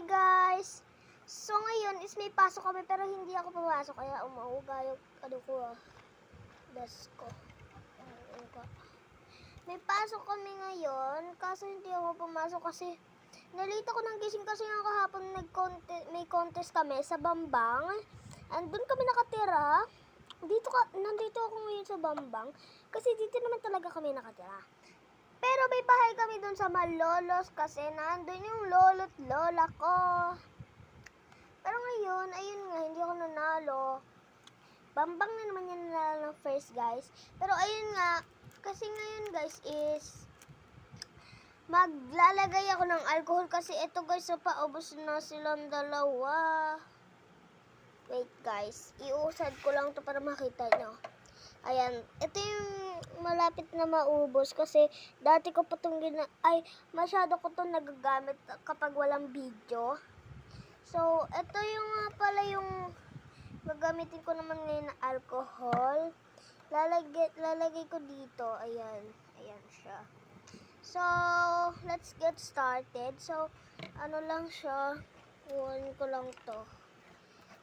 Hi guys! So ngayon is may pasok kami pero hindi ako pumasok kaya umauga yung desk ko. Umauga. May pasok kami ngayon kaso hindi ako pumasok kasi nalito ko ng gising kasi nga kahapon may contest kami sa Bambang. Andun kami nakatira. Nandito ako ngayon sa Bambang kasi dito naman talaga kami nakatira. Pero may bahay kami dun sa Malolos kasi nandun yung lolo't lola ko. Pero ngayon, ayun nga, hindi ako nanalo. Bambang na naman yan nanalo ng first, guys. Pero ayun nga, kasi ngayon, guys, is maglalagay ako ng alcohol kasi ito, guys, so paubos na silang dalawa. Wait, guys, iusad ko lang to para makita nyo. Ayan, ito yung malapit na maubos kasi dati ko pa itong masyado ko itong nagagamit kapag walang video. So, ito yung nga pala yung gagamitin ko naman ngayon na alcohol. Lalagay ko dito. Ayan, ayan siya. So, let's get started. So, ano lang siya, kuhanin ko lang to.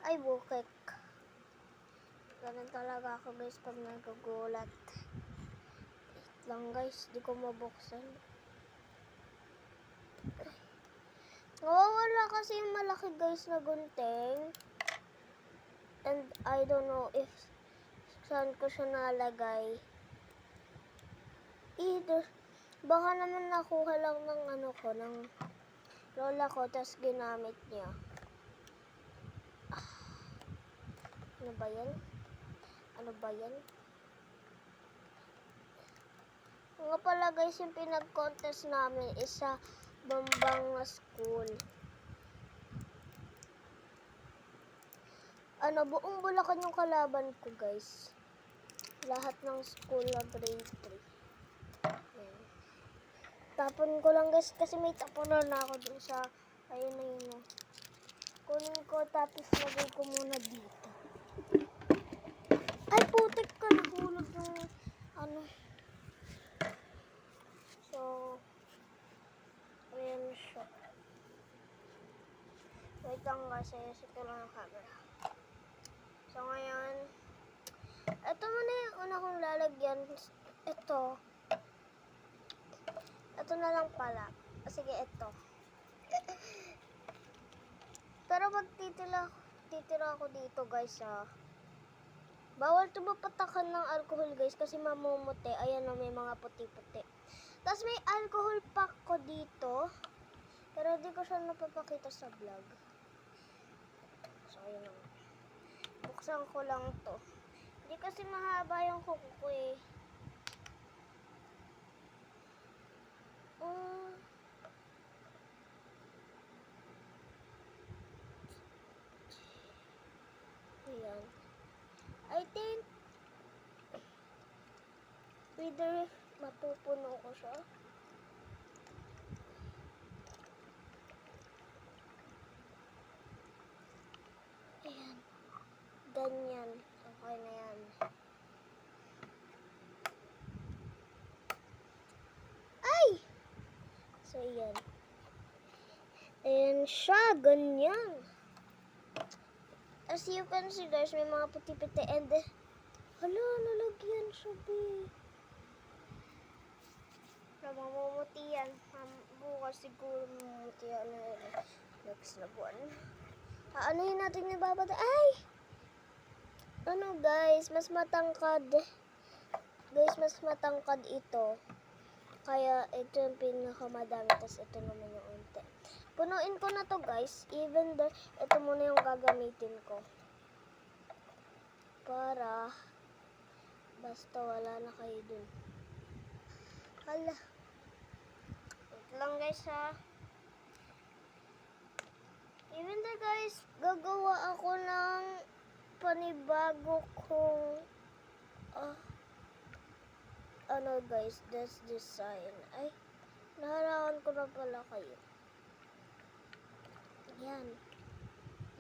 Ay, bukek. Ganun talaga ako guys pag nagagulat. Wait lang guys, di ko mabuksan. Nawawala kasi yung malaki guys na gunting. And I don't know if saan ko siya nalagay. Either, baka naman nakuha lang ng ng lola ko, tas ginamit niya. Ano ba yan? Ano ba yan? Nga pala guys, yung pinag-contest namin is sa Bambang School. Buong Bulacan yung kalaban ko guys. Lahat ng school na grade 3. Ayan. Tapon ko lang guys kasi may tapunan na ako dun sa, ayun na yun. Kunin ko tapos lagay ko muna dito. Ay putik ka, nahulog yung So, ayan siya. Wait lang guys, ayusin ko lang ang camera. So ngayon, ito muna yung una kong lalagyan. Ito na lang pala. Sige, ito. Pero pag titira ako dito guys bawal ito mapatakan ng alcohol guys kasi mamumuti. Ayan na, may mga puti-puti. Tapos may alcohol pack ko dito. Pero di ko siya napapakita sa vlog. So ayun lang. Buksan ko lang to. Hindi kasi mahaba yung kuko ko eh. Ayan. I think whether mapupuno ko siya. Ayan. Ganyan. Okay na yan. Ay! So, ayan. Ayan siya. Ganyan. As you can see guys, may mga puti-puti and hala, nalagyan siya mamumuti yan. Bukas siguro mamumuti yan next na buwan. Aanohin natin yung babata. Ay! Guys, mas matangkad. Guys, mas matangkad ito. Kaya ito yung pinakamadami. Tapos ito naman yung unti. Punuin ko na to guys. Even though ito muna yung gagamitin ko. Para basta wala na kayo dun. Hala. Wait lang guys Even though guys, gagawa ako ng panibago kong guys, this design. Ay, naharangan ko na pala kayo. Yan.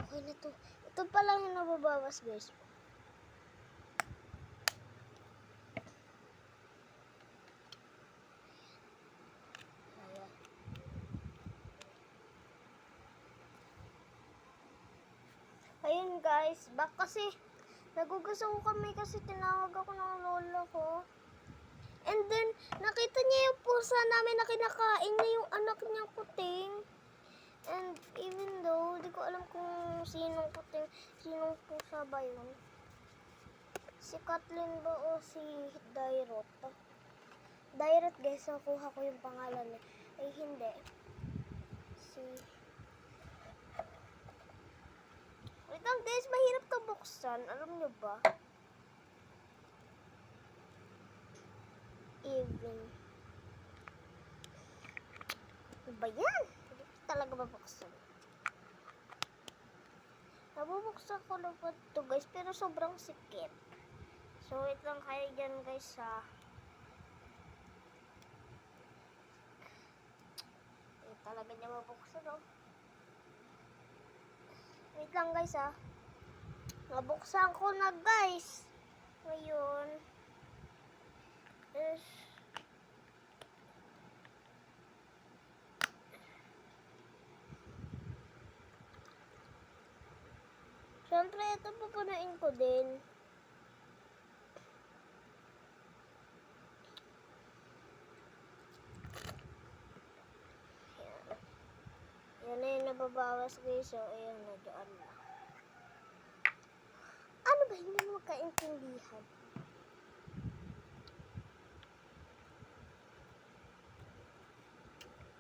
Okay na to. Ito pa lang yung nababawas guys. Ayan. guys, back kasi nagugas ako kami kasi tinawag ako ng lola ko. And then, nakita niya yung pusa namin na kinakain niya yung anak niyang kuting. And even though, di ko alam kung sinong kuting, sinong pusa ba yun. Si Kathleen ba o si Dairot? Dairot guys, nakuha ko yung pangalan niya. Ay hindi. Si... Wait lang guys, mahirap to buksan. Alam niyo ba? Even. Ano ba yan? Hindi ko talaga mabuksan. Nabubuksan ko na ba ito guys, pero sobrang sikip. So wait lang kayo dyan guys ha. Hindi talaga niya mabuksan oh. Wait lang guys ha. Nabuksan ko na guys. Ngayon. Is siyempre, ito pupunain ko din. Yan na yung nababawas guys. So, ayan na doon na. Ano ba? Hindi mo magkaintindihan.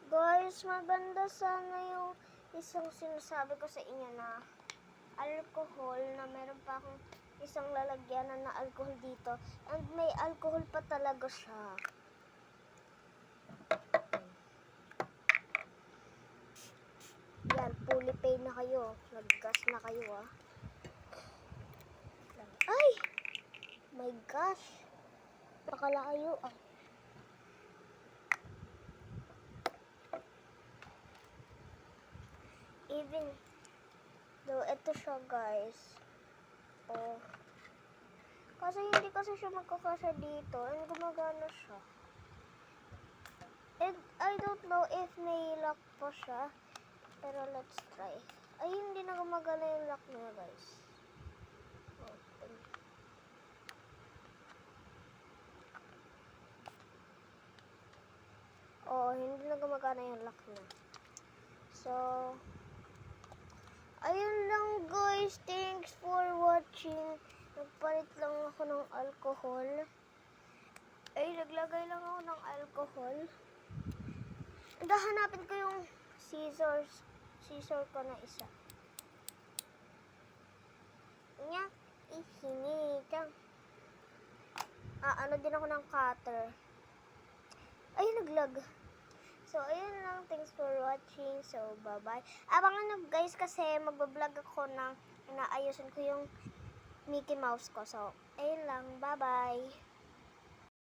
Guys, maganda sana yung isang sinasabi ko sa inyo na alcohol, na meron pa akong isang lalagyanan na alcohol dito. And may alcohol pa talaga siya. Yan, fully pay na kayo. Nag-gas na kayo ah. Ay! My gosh! Nakalayo ah. Even though ito siya guys. Oh. Kasi hindi kasi siya magkakasya dito. And gumagana siya. And I don't know if may lock pa siya. Pero let's try. Ay, hindi na gumagana yung lock niya guys. Open. Oh, hindi na gumagana yung lock niya. So, ayun lang guys. Thanks for watching. Nagpalit lang ako ng alcohol. Ay, naglagay lang ako ng alcohol. Hanapin ko yung scissor ko na isa. Nya, ihinitang. Ano din ako ng cutter. Ay, naglag. So, ayun lang. Thanks for watching. So, bye-bye. Abangan nyo guys kasi magbablog ako ng inaayusin ko yung Mickey Mouse ko. So, ayun lang. Bye-bye.